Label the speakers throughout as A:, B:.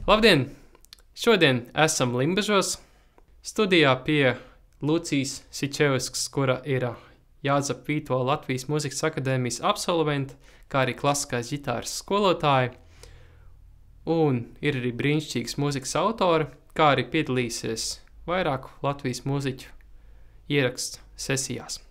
A: Labdien! Šodien esam Limbažos studijā pie Lucijas Sičevskas, kura ir Jāzepa Vītola Latvijas Mūzikas akadēmijas absolvente, kā arī klasiskās ģitāras skolotāja. Un ir arī brīnišķīgs mūzikas autora, kā arī piedalīsies vairāku Latvijas mūziķu ierakstu sesijās.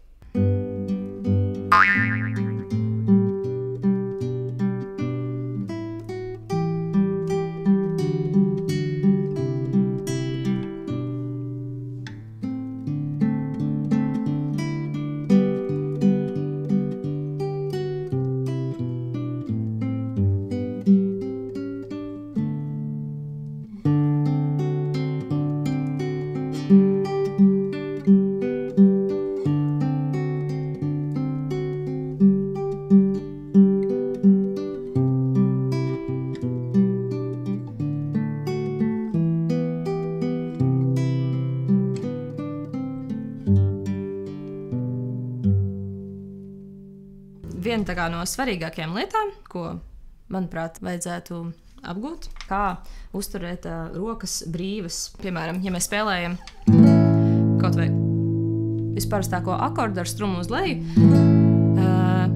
B: Viena no svarīgākajām lietām, ko, manuprāt, vajadzētu apgūt, kā uzturēt rokas brīvas. Piemēram, ja mēs spēlējam kaut vai visparastāko akordu ar strumu uz leju,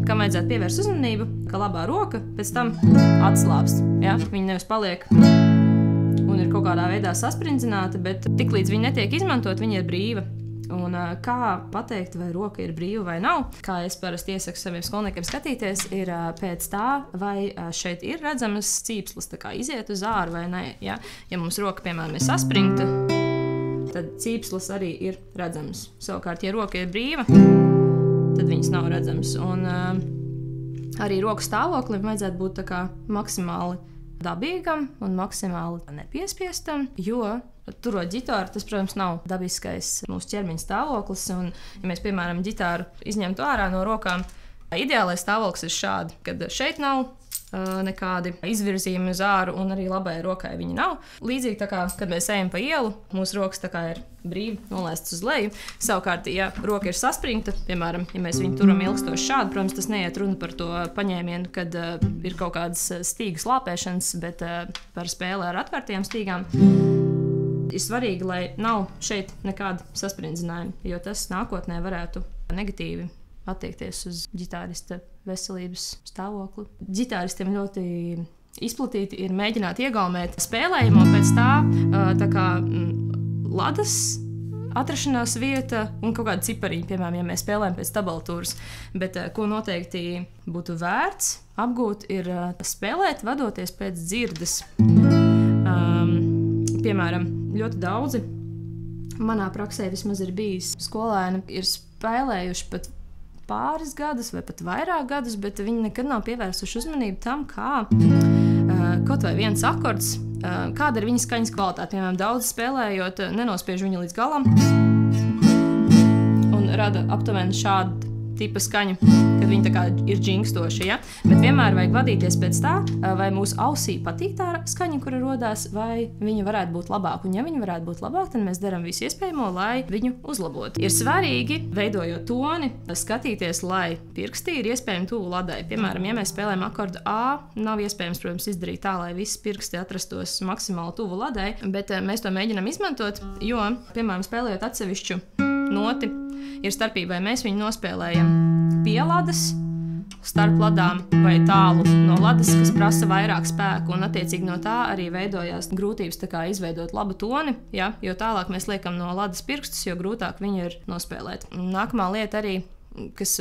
B: kam vajadzētu pievērst uzmanību, ka labā roka pēc tam atslābst. Ja? Viņa nevis paliek un ir kaut kādā veidā sasprindzināta, bet tiklīdz viņa netiek izmantot, viņa ir brīva. Un kā pateikt, vai roka ir brīva vai nav, kā es parasti iesaku saviem skolniekiem skatīties, ir pēc tā, vai šeit ir redzamas cīpslas, tā kā iziet uz āru vai nē. Ja, ja mums roka, piemēram, ir saspringta, tad cīpslas arī ir redzamas. Savukārt, ja roka ir brīva, tad viņas nav redzamas. Un arī roku stāvoklim vajadzētu būt tā kā maksimāli dabīgam un maksimāli nepiespiestam, jo turot ģitāru, tas, protams, nav dabiskais mūsu ķermeņa stāvoklis. Un, ja mēs, piemēram, ģitāru izņemtu ārā no rokām, ideālais stāvoklis ir šādi, kad šeit nav nekādi izvirzījumi uz āru, un arī labai rokai viņi nav. Līdzīgi tā kā, kad mēs ejam pa ielu, mūsu rokas tā kā ir brīvi nolaistas uz leju. Savukārt, ja roka ir saspringta, piemēram, ja mēs viņu turam ilgstoši šādi, protams, tas neiet runa par to paņēmienu, kad ir kaut kādas stīgas lāpēšanas, bet par spēli ar atvērtajām stīgām. Ir svarīgi, lai nav šeit nekāda saspringzinājuma, jo tas nākotnē varētu negatīvi attiekties uz ģitārista veselības stāvokli. Ģitāristiem ļoti izplatīti ir mēģināt iegaumēt spēlējumu, un pēc tā kā ladas atrašanās vieta un kaut kāda cipariņa, piemēram, ja mēs spēlējam pēc tabulatūras. Bet ko noteikti būtu vērts apgūt, ir spēlēt vadoties pēc dzirdes. Piemēram, ļoti daudzi manā praksē vismaz ir bijis skolēni, ir spēlējuši pat pāris gadus vai pat vairāk gadus, bet viņi nekad nav pievērsuši uzmanību tam, kā kaut vai viens akords, kāda ir viņa skaņas kvalitāte. Piemēram, daudz spēlējot, nenospiež viņu līdz galam un rada aptuveni šādu tipa skaņu, kad viņi tā kā ir džingstoši, ja? Bet vienmēr vajag vadīties pēc tā, vai mūsu ausī patīk tā skaņa, kura rodās, vai viņa varētu būt labāka. Un ja viņa varētu būt labāka, tad mēs darām visu iespējamo, lai viņu uzlabotu. Ir svarīgi, veidojot toni, skatīties, lai pirkstī ir iespējami tuvu ladai. Piemēram, ja mēs spēlējam akordu A, nav iespējams, protams, izdarīt tā, lai visi pirksti atrastos maksimāli tuvu ladai, bet mēs to mēģinām izmantot, jo, piemēram, spēlējot atsevišķu noti, ir starpība, vai mēs viņu nospēlējam pie ladas, starp ladām vai tālu no ladas, kas prasa vairāk spēku, un attiecīgi no tā arī veidojās grūtības tā kā izveidot labu toni, ja? Jo tālāk mēs liekam no ladas pirkstus, jo grūtāk viņu ir nospēlēt. Nākamā lieta arī, kas,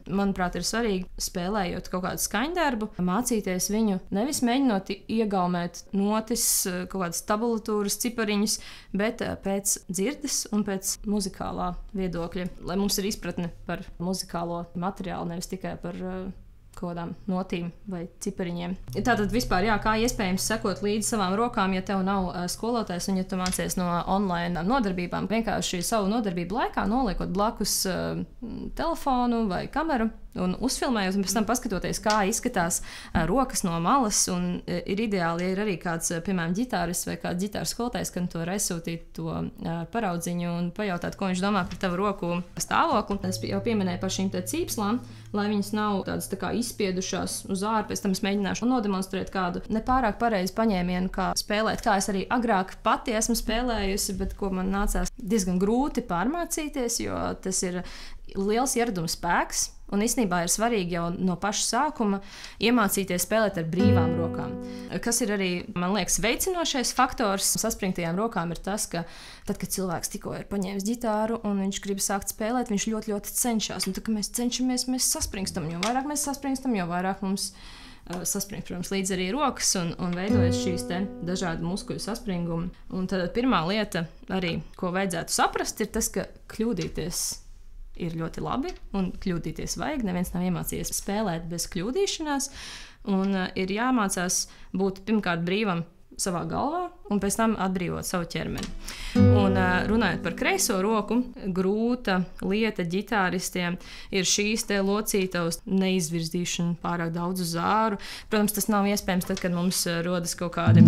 B: manuprāt, ir svarīgi, spēlējot kaut kādu skaņdarbu, mācīties viņu nevis mēģinot iegaumēt notis, kaut kādas tabulatūras, cipariņus, bet pēc dzirdes un pēc muzikālā viedokļa, lai mums ir izpratne par muzikālo materiālu, nevis tikai par kaut kādām notīm vai cipariņiem. Tātad vispār, jā, kā iespējams sekot līdzi savām rokām, ja tev nav skolotājs un ja tu mācies no online nodarbībām, vienkārši savu nodarbību laikā noliekot blakus telefonu vai kameru un uzfilmējot, un pēc tam paskatoties, kā izskatās rokas no malas, un ir ideāli, ja ir arī kāds, piemēram, ģitārists vai kāds ģitāras skolotājs, kad tu var aizsūtīt to paraudziņu un pajautāt, ko viņš domā par tavu roku stāvokli. Es jau pieminēju par šīm te cīpslām, lai viņas nav tādas tā kā izspiedušās uz ārā. Pēc tam es mēģināšu nodemonstrēt kādu nepārāk pareizu paņēmienu, kā spēlēt, kā es arī agrāk pati esmu spēlējusi, bet ko man nācās diezgan grūti pārmācīties, jo tas ir liels ieraduma spēks. Un īstenībā ir svarīgi jau no paša sākuma iemācīties spēlēt ar brīvām rokām. Kas ir arī, man liekas, veicinošais faktors saspringtajām rokām ir tas, ka tad, kad cilvēks tikko ir paņēmis ģitāru un viņš grib sākt spēlēt, viņš ļoti, ļoti cenšas. Un tad, kad mēs cenšamies, mēs saspringstam. Jo vairāk mēs saspringstam, jo vairāk mums saspringst, protams, līdz arī rokas un veidojas šīs te dažādi muskuļu saspringumi. Un tad pirmā lieta arī, ko vajadzētu saprast, ir tas, ka kļūdīties ir ļoti labi, un kļūdīties vajag. Neviens nav iemācījies spēlēt bez kļūdīšanās, un ir jāmācās būt pirmkārt brīvam savā galvā, un pēc tam atbrīvot savu ķermeni. Un runājot par kreiso roku, grūta lieta ģitāristiem ir šīs te locītavas neizvirzīšana pārāk daudz uz āru. Protams, tas nav iespējams tad, kad mums rodas kaut kādi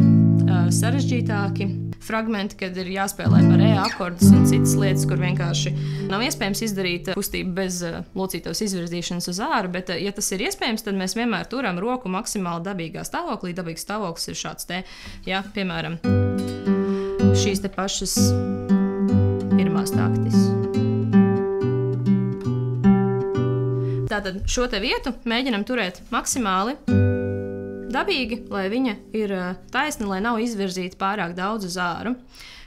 B: sarežģītāki fragmenti, kad ir jāspēlē par akordus un citas lietas, kur vienkārši nav iespējams izdarīt kustību bez locītavas izvirzīšanas uz āru, bet, ja tas ir iespējams, tad mēs vienmēr turam roku maksimāli dabīgā stāvoklī. Dabīgs stāvoklis ir šāds te, ja, piemēram, šīs te pašas pirmās taktis. Tātad šo te vietu mēģinam turēt maksimāli dabīgi, lai viņa ir taisna, lai nav izvirzīta pārāk daudz uz āru.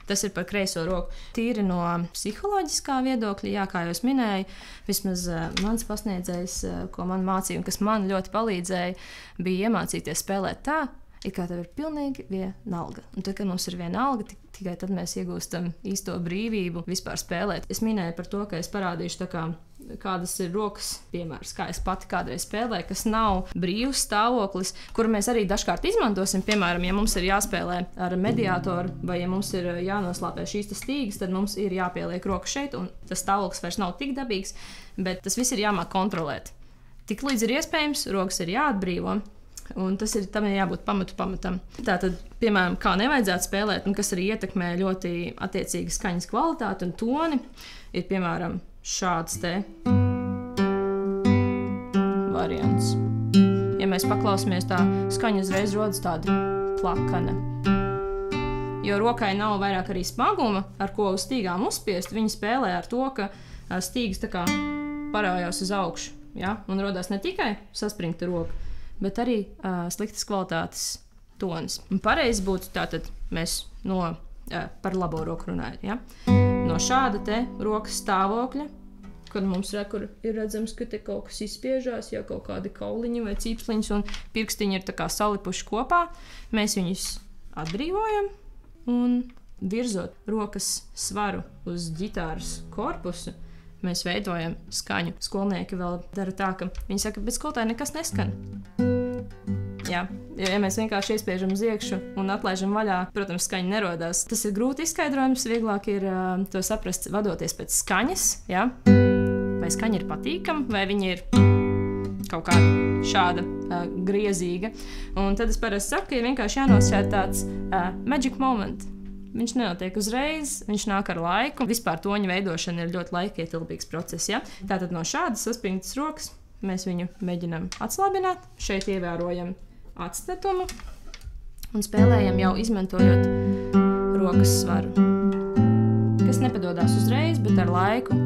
B: Tas ir par kreiso roku. Tīri no psiholoģiskā viedokļa, jā, kā jau es minēju, vismaz mans pasniedzējs, ko man mācīja un kas man ļoti palīdzēja, bija iemācīties spēlēt tā, it kā tev ir pilnīgi vienalga. Un tad, kad mums ir vienalga, tikai tad mēs iegūstam īsto brīvību vispār spēlēt. Es minēju par to, ka es parādīšu tā kā kādas ir rokas piemērs, kā es pati kādreiz spēlēju, kas nav brīvs stāvoklis, kuru mēs arī dažkārt izmantosim. Piemēram, ja mums ir jāspēlē ar mediātoru vai ja mums ir jānoslāpē šīs stīgas, tad mums ir jāpieliek roka šeit, un tas stāvoklis vairs nav tik dabīgs, bet tas viss ir jāmāk kontrolēt. Tik līdz ir iespējams, rokas ir jāatbrīvo. Un tas ir, tam ir jābūt pamatam. Tātad, piemēram, kā nevajadzētu spēlēt, un kas arī ietekmē ļoti attiecīgi skaņas kvalitāti un toni, ir, piemēram, šāds te variants. Ja mēs paklausāmies, tā skaņa uzreiz rodas tāda plakana. Jo rokai nav vairāk arī smaguma, ar ko uz stīgām uzspiest. Viņi spēlē ar to, ka stīgas tā kā parājās uz augšu, ja? Un rodās ne tikai saspringta roka, bet arī sliktas kvalitātes tonis. Un pareizi būtu tātad mēs par labo roku runājot. Ja? No šāda te rokas stāvokļa, kad mums kur ir redzams, ka te kaut kas izspiežās, ja kaut kādi kauliņi vai cīpsliņas un pirkstiņi ir tā kā salipuši kopā, mēs viņus atbrīvojam un virzot rokas svaru uz ģitāras korpusu, mēs veidojam skaņu. Skolnieki vēl dara tā, ka viņi saka, bet skolotāji nekas neskan. Jā, ja mēs vienkārši iespiežam uz iekšu un atlaižam vaļā, protams, skaņa nerodās. Tas ir grūti izskaidrojums, vieglāk ir to saprast vadoties pēc skaņas, jā? Vai skaņa ir patīkama, vai viņa ir kaut kā šāda griezīga. Un tad es parasti saku, ka ir vienkārši jānosēd tāds magic moment. Viņš nenotiek uzreiz, viņš nāk ar laiku. Vispār toņa veidošana ir ļoti laikietilpīgs process. Ja? Tātad no šādas saspringtas rokas mēs viņu mēģinām atslābināt. Šeit ievērojam atstatumu un spēlējam jau izmantojot rokas svaru. Kas nepadodās uzreiz, bet ar laiku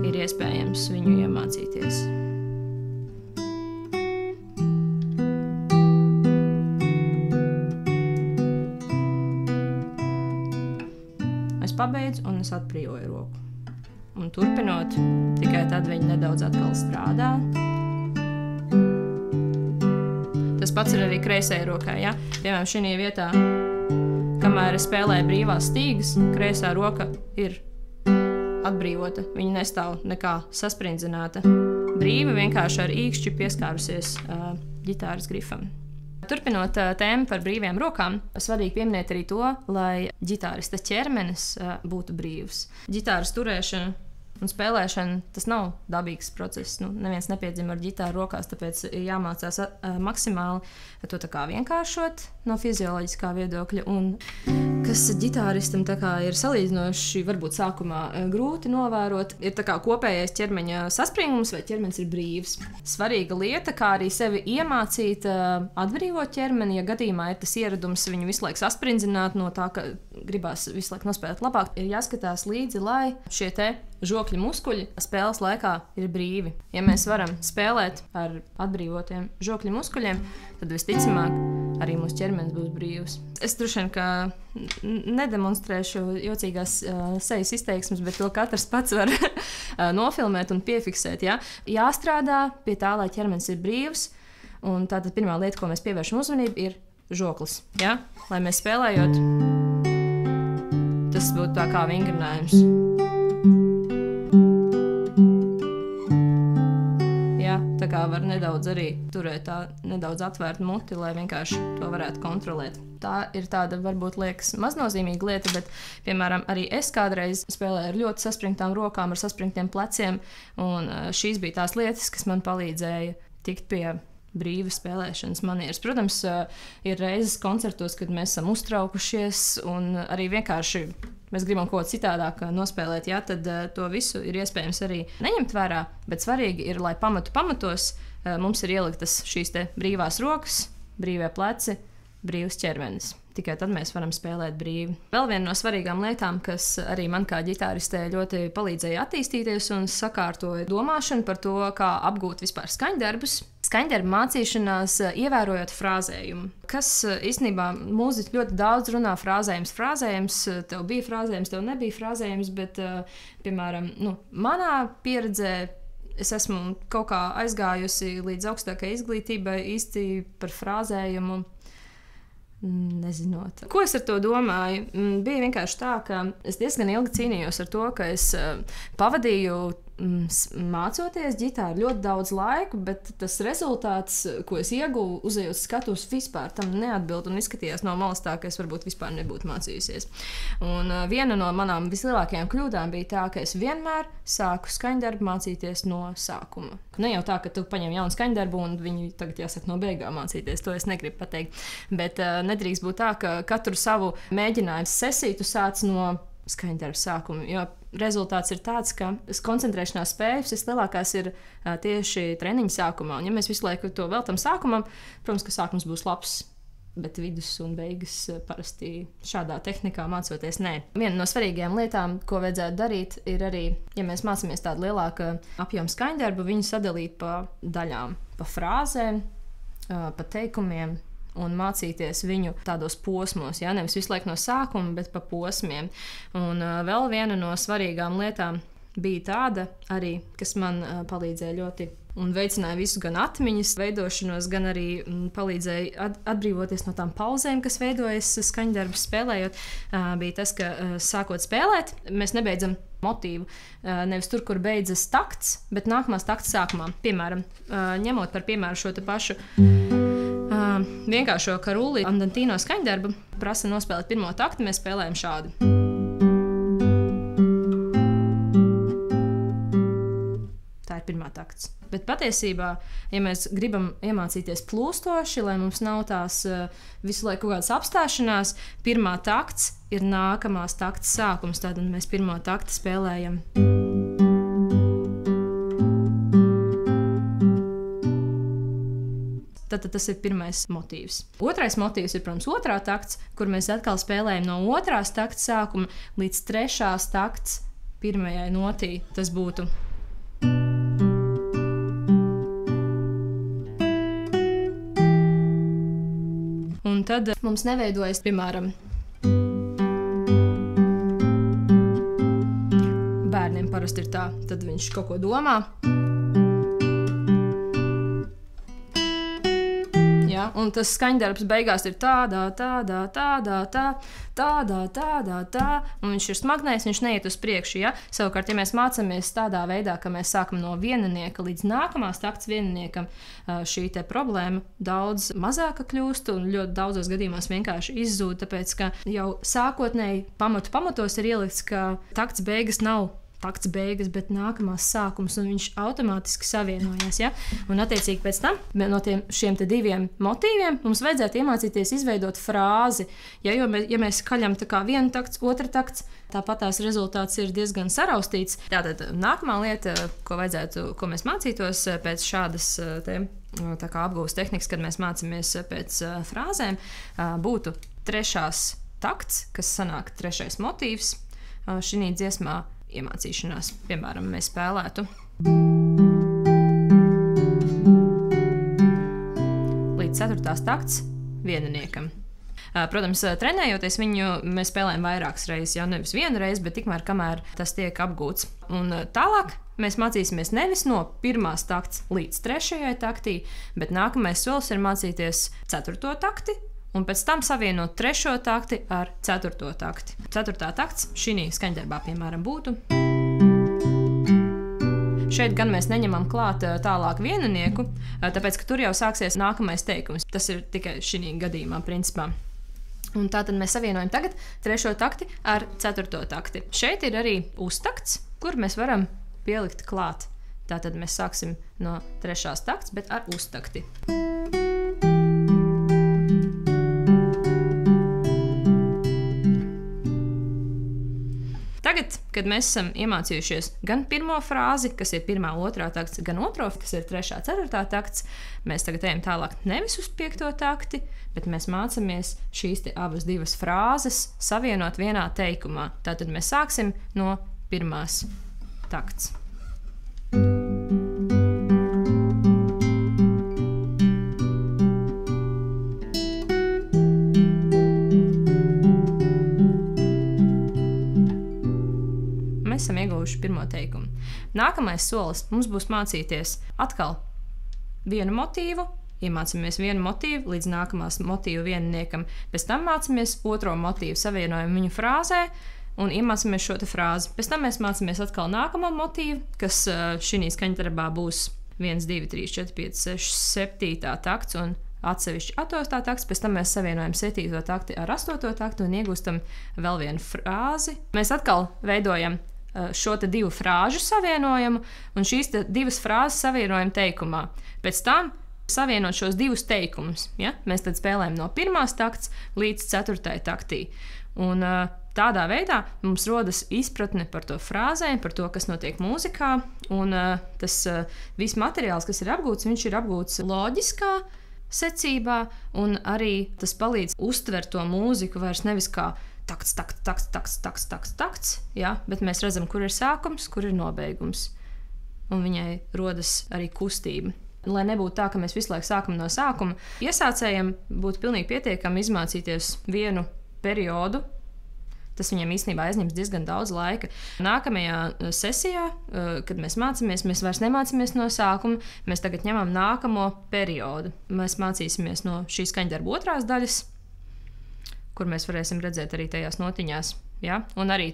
B: ir iespējams viņu iemācīties. Pabeidzu un es atbrīvoju roku. Un turpinot, tikai tad viņi nedaudz atkal strādā. Tas pats ir arī kreisajai rokai, ja? Piemēram, šī vietā, kamēr es spēlēju brīvās stīgas, kreisā roka ir atbrīvota. Viņa nestāv nekā sasprindzināta. Brīva vienkārši ar īkšķi pieskārusies ģitāras grifam. Turpinot tēmu par brīviem rokām, svarīgi pieminēt arī to, lai ģitārista ķermenis būtu brīvs. Ģitāras turēšana Un spēlēšana tas nav dabīgs process. Neviens nepiedzima ar ģitāru rokās, tāpēc ir jāmācās maksimāli to tā kā vienkāršot no fizioloģiskā viedokļa. Un kas ģitāristam tā kā ir salīdzinoši, varbūt sākumā grūti novērot, ir tā kā kopējais ķermeņa saspringums vai ķermenis ir brīvs. Svarīga lieta, kā arī sevi iemācīt atbrīvot ķermeni, ja gadījumā ir tas ieradums viņu visu laiku saspringzināt no tā, ka gribās visu laiku nospēlēt labāk, ir jāskatās līdzi, lai šie te žokļu muskuļi spēles laikā ir brīvi. Ja mēs varam spēlēt ar atbrīvotiem žokļu muskuļiem, tad visticamāk arī mūsu ķermenis būs brīvs. Es droši vien, ka nedemonstrēšu jocīgās sejas izteiksmes, bet to katrs pats var nofilmēt un piefiksēt. Ja? Jāstrādā pie tā, lai ķermenis ir brīvs, un tātad pirmā lieta, ko mēs pievēršam uzmanību, ir žoklis. Ja? Lai mēs spēlējot, tas būtu tā kā vingrinājums. Tā kā var nedaudz arī turēt tā nedaudz atvērtu muti, lai vienkārši to varētu kontrolēt. Tā ir tāda, varbūt liekas maznozīmīga lieta, bet, piemēram, arī es kādreiz spēlēju ar ļoti saspringtām rokām, ar saspringtiem pleciem, un šīs bija tās lietas, kas man palīdzēja tikt pie brīvas spēlēšanas manieres. Protams, ir reizes koncertos, kad mēs esam uztraukušies un arī vienkārši mēs gribam kaut ko citādāk nospēlēt, ja, tad to visu ir iespējams arī neņemt vērā, bet svarīgi ir, lai pamatos mums ir ieliktas šīs te brīvās rokas, brīvie pleci, brīvs ķermenis. Tikai tad mēs varam spēlēt brīvi. Vēl viena no svarīgām lietām, kas arī man kā ģitāristē ļoti palīdzēja attīstīties un sakārtoja domāšanu par to, kā apgūt vispār skaņdarbus. Skaņdarbu mācīšanās, ievērojot frāzējumu. Kas īstenībā mūziķi ļoti daudz runā frāzējums, tev bija frāzējums, tev nebija frāzējums, bet, piemēram, manā pieredzē es esmu kaut kā aizgājusi līdz augstākai izglītībai īsti par frāzējumu. Nezinot. Ko es ar to domāju? Bija vienkārši tā, ka es diezgan ilgi cīnījos ar to, ka es pavadīju mācoties ģitāru ļoti daudz laiku, bet tas rezultāts, ko es ieguvu, uzejot skatus, vispār tam neatbild un izskatījās no malas tā, ka es varbūt vispār nebūtu mācījusies. Un viena no manām vislielākajām kļūdām bija tā, ka es vienmēr sāku skaņdarbu mācīties no sākuma. Ne jau tā, ka tu paņem jaunu skaņdarbu un viņu tagad jāsaka no beigām mācīties, to es negribu pateikt, bet nedrīkst būt tā, ka katru savu mēģinājumu sesiju tu sāc no skaņdarbu sākuma, jo rezultāts ir tāds, ka koncentrēšanās spējas vislielākās ir tieši treniņa sākumā. Un ja mēs visu laiku to veltam sākumam, protams, ka sākums būs labs, bet vidus un beigas parasti šādā tehnikā mācoties nē. Viena no svarīgajām lietām, ko vajadzētu darīt, ir arī, ja mēs mācāmies tādu lielāku apjomu skaņdarbu, viņu sadalīt pa daļām, pa frāzēm, pa teikumiem, un mācīties viņu tādos posmos, ja? Nevis visu laiku no sākuma, bet pa posmiem. Un vēl viena no svarīgām lietām bija tāda arī, kas man palīdzēja ļoti un veicināja visu gan atmiņas veidošanos, gan arī palīdzēja atbrīvoties no tām pauzēm, kas veidojas skaņdarbus spēlējot, bija tas, ka sākot spēlēt, mēs nebeidzam motīvu. Nevis tur, kur beidzas takts, bet nākamās takts sākumā. Piemēram, ņemot par piemēru šo te pašu vienkāršo karuli Andantino skaņdarbu, prasa nospēlēt pirmo taktu, mēs spēlējam šādi. Tā ir pirmā takts. Bet patiesībā, ja mēs gribam iemācīties plūstoši, lai mums nav tās visu laiku kaut kādas apstāšanās, pirmā takts ir nākamās takts sākums, tad mēs pirmo taktu spēlējam. Tad tas ir pirmais motīvs. Otrais motīvs ir, protams, otrā takts, kur mēs atkal spēlējam no otrās takts sākuma līdz trešās takts pirmajai notī. Tas būtu. Un tad mums neveidojas, piemēram, bērniem parasti ir tā, tad viņš kaut ko domā. Ja? Un tas skaņdarbs beigās ir tādā, un viņš ir smagnējs, viņš neiet uz priekšu. Ja? Savukārt, ja mēs mācāmies tādā veidā, ka mēs sākam no vieninieka līdz nākamās takts vieniniekam, šī te problēma daudz mazāka kļūst un ļoti daudzos gadījumos vienkārši izzūd, tāpēc, ka jau sākotnēji pamatos ir ielikts, ka takts beigas nav takts beigas, bet nākamās sākums, un viņš automātiski savienojās. Ja? Un, attiecīgi, pēc tam no šiem diviem motīviem mums vajadzētu iemācīties izveidot frāzi. Ja, jo mēs kaļam tā kā vienu takts, otra takts, tāpat tās rezultāts ir diezgan saraustīts. Tātad nākamā lieta, ko mēs mācītos pēc šādas tā kā apgūves tehnikas, kad mēs mācāmies pēc frāzēm, būtu trešās takts, kas sanāk trešais motīvs šī dziesmā iemācīšanās. Piemēram, mēs spēlētu līdz 4. takts vieniniekam. Protams, trenējoties viņu, mēs spēlējam vairākas reizes, jau nevis vienu reizi, bet tikmēr, kamēr tas tiek apgūts. Un tālāk mēs mācīsimies nevis no 1. takts līdz 3. taktī, bet nākamais solis ir mācīties 4. takti, un pēc tam savienot 3. takti ar 4. takti. 4. takts šī skaņdarbā, piemēram, būtu. Šeit gan mēs neņemam klāt tālāk vieninieku, tāpēc, ka tur jau sāksies nākamais teikums. Tas ir tikai šī gadījumā, principā. Un tātad mēs savienojam tagad 3. takti ar 4. takti. Šeit ir arī uztakts, kur mēs varam pielikt klāt. Tātad mēs sāksim no 3. takts, bet ar uztakti. Tagad, kad mēs esam iemācījušies gan pirmo frāzi, kas ir 1. 2. takts, gan otro, kas ir 3. 4. takts, mēs tagad ejam tālāk nevis uz 5. takti, bet mēs mācāmies šīs abas divas frāzes savienot vienā teikumā. Tātad mēs sāksim no 1. takts. Mēs esam ieguvuši pirmo teikumu. Nākamais solis mums būs mācīties atkal vienu motīvu, iemācāmies vienu motīvu līdz nākamās motīvu vieniniekam, pēc tam mācāmies otro motīvu, savienojam viņu frāzē un iemācāmies šo te frāzi. Pēc tam mēs mācāmies atkal nākamo motīvu, kas šī skaņdarbā būs 1, 2, 3, 4, 5, 6, 7. takts un atsevišķi 8. takts, pēc tam mēs savienojam 7. takti ar 8. taktu un iegūstam vēl vienu frāzi. Mēs atkal veidojam šo te divu frāžu savienojumu un šīs divas frāzes savienojam teikumā. Pēc tam savienot šos divus teikumus, ja? Mēs tad spēlējam no 1. takts līdz 4. taktī. Un tādā veidā mums rodas izpratne par to frāzēm, par to, kas notiek mūzikā, un tas viss materiāls, kas ir apgūts, viņš ir apgūts loģiskā secībā, un arī tas palīdz uztvert to mūziku vairs nevis kā takts, ja? Bet mēs redzam, kur ir sākums, kur ir nobeigums. Un viņai rodas arī kustība. Lai nebūtu tā, ka mēs visu laiku sākam no sākuma, iesācējiem būtu pilnīgi pietiekami izmācīties vienu periodu. Tas viņam īstenībā aizņems diezgan daudz laika. Nākamajā sesijā, kad mēs mācāmies, mēs vairs nemācāmies no sākuma, mēs tagad ņemam nākamo periodu. Mēs mācīsimies no šīs skaņdarba otrās daļas, kur mēs varēsim redzēt arī tajās notiņās. Ja? Un arī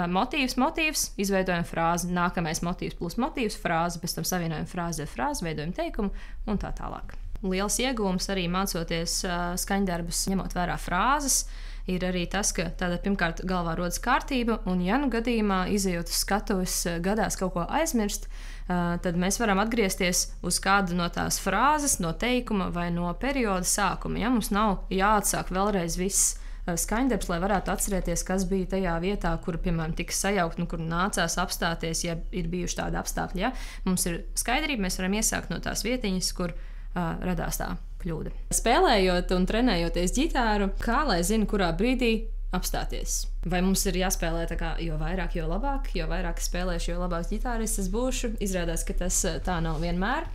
B: motīvs, izveidojam frāzi, nākamais motīvs plus motīvs, frāzi, pēc tam savienojam frāzi ar frāzi, veidojam teikumu un tā tālāk. Liels ieguvums arī mācoties skaņdarbus, ņemot vērā frāzes, ir arī tas, ka tātad pirmkārt galvā rodas kārtība, un ja nu gadījumā izejot uz skatuves gadās kaut ko aizmirst, tad mēs varam atgriezties uz kādu no tās frāzes, no teikuma vai no perioda sākuma. Ja? Mums nav jāatsāk vēlreiz viss skaņdarbs, lai varētu atcerēties, kas bija tajā vietā, kur, piemēram, tika sajaukt un kur nācās apstāties, ja ir bijuši tādi apstākļi. Ja? Mums ir skaidrība, mēs varam iesākt no tās vietiņas, kur radās tā kļūda. Spēlējot un trenējoties ģitāru, kā lai zinu, kurā brīdī apstāties? Vai mums ir jāspēlē tā kā jo vairāk, jo labāk, jo vairāk spēlēšu, jo labāks ģitārists es būšu? Izrādās, ka tas tā nav vienmēr.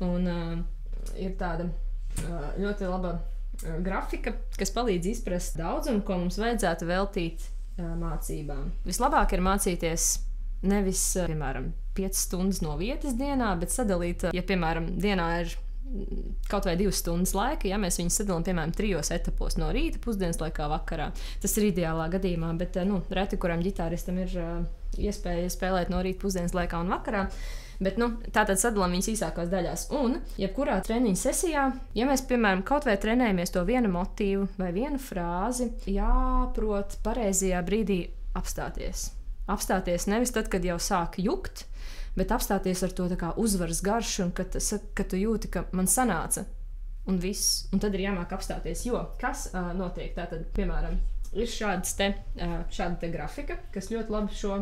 B: Un ir tāda ļoti laba grafika, kas palīdz izprast daudzumu, ko mums vajadzētu veltīt mācībām. Vislabāk ir mācīties nevis, piemēram, 5 stundas no vietas dienā, bet sadalīt, ja, piemēram, dienā ir kaut vai 2 stundas laika, ja mēs viņus sadalām, piemēram, 3 etapos no rīta, pusdienas laikā, vakarā. Tas ir ideālā gadījumā, bet, reti kuram ģitāristam ir iespēja spēlēt no rīta, pusdienas laikā un vakarā. Bet, tātad sadalām viņus īsākās daļās. Un, jebkurā treniņa sesijā, ja mēs, piemēram, kaut vai trenējamies to vienu motīvu vai vienu frāzi, jāprot pareizajā brīdī apstāties. Apstāties nevis tad, kad jau sāk jukt, bet apstāties ar to tā kā uzvaras garšu, un kad tu jūti, ka man sanāca, un viss. Un tad ir jāmāk apstāties, jo kas notiek? Tātad, piemēram, ir šāda te grafika, kas ļoti labi šo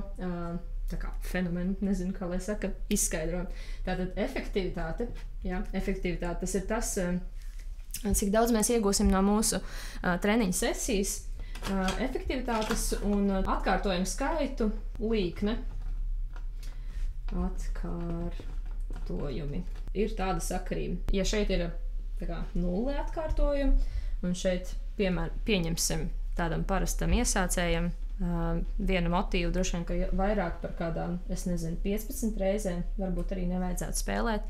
B: tā kā fenomenu, nezinu, kā lai saka, izskaidro. Tātad efektivitāte, tas ir tas, cik daudz mēs iegūsim no mūsu treniņu sesijas, efektivitātes un atkārtojumu skaitu līkne. Atkārtojumi. Ir tāda sakarība. Ja šeit ir tā kā 0 atkārtojumi, un šeit pieņemsim tādam parastam iesācējam vienu motīvu, droši vien, ka vairāk par kādām, 15 reizēm, varbūt arī nevajadzētu spēlēt.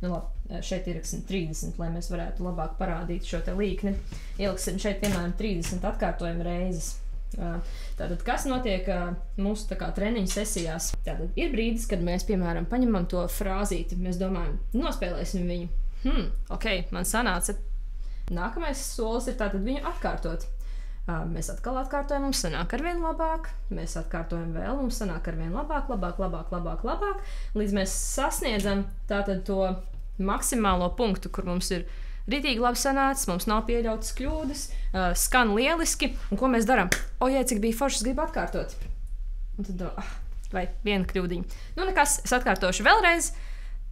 B: Nu, labi, šeit ieraksim 30, lai mēs varētu labāk parādīt šo te līkni. Ieliksim šeit, piemēram, 30 atkārtojumu reizes. Tātad, kas notiek mūsu tā kā treniņu sesijās? Tātad ir brīdis, kad mēs, piemēram, paņemam to frāzīti, mēs domājam, nospēlēsim viņu. Ok, man sanāca. Nākamais solis ir tātad viņu atkārtot. Mēs atkal atkārtojam, mums sanāk arvien labāk, mēs atkārtojam vēl, mums sanāk arvien labāk, līdz mēs sasniedzam tātad to maksimālo punktu, kur mums ir ritīgi labi sanācis, mums nav pieļautas kļūdas, skan lieliski, un ko mēs darām? Cik bija forši, es gribu atkārtot. Un tad, vai viena kļūdiņa. Nu, nekas, es atkārtošu vēlreiz,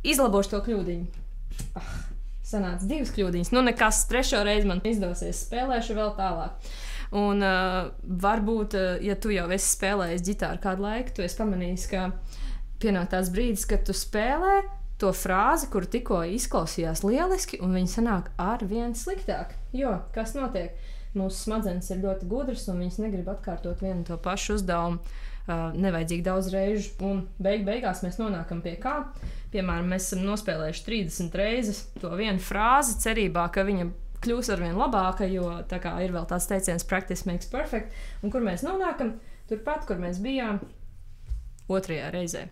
B: izlabošu to kļūdiņu. Sanāca 2 kļūdiņas, nu nekas, 3. reizi man izdosies, spēlēšu vēl tālāk. Un varbūt, ja tu jau esi spēlējis ģitāru kādu laiku, tu esi pamanījis, ka pienāk tāds brīdis, kad tu spēlē to frāzi, kuru tikko izklausījās lieliski, un viņa sanāk arvien sliktāk. Jo, kas notiek? Mūsu smadzenes ir ļoti gudras, un viņas negrib atkārtot vienu to pašu uzdevumu nevajadzīgi daudz reižu, un beigās mēs nonākam pie kā. Piemēram, mēs esam nospēlējuši 30 reizes to vienu frāzi, cerībā, ka viņa kļūs arvien labāka, jo tā kā ir vēl tāds teiciens practice makes perfect, un kur mēs nonākam? Turpat, kur mēs bijām 2. reizē.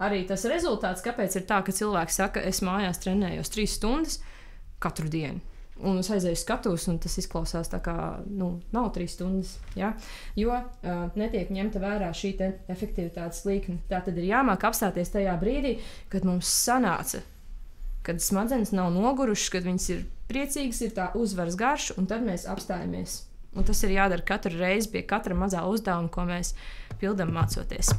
B: Arī tas rezultāts, kāpēc ir tā, ka cilvēks saka, es mājās trenējos 3 stundas katru dienu. Un es aizēju skatos, un tas izklausās tā kā, nav 3 stundas, ja? Jo netiek ņemta vērā šī te efektivitātes līkne. Tā tad ir jāmāk apstāties tajā brīdī, kad mums sanāca, kad smadzenes nav nogurušas, kad viņas ir priecīgas, ir tā uzvaras garša, un tad mēs apstājamies. Un tas ir jādara katru reizi pie katra mazā uzdevuma, ko mēs pildam mācoties.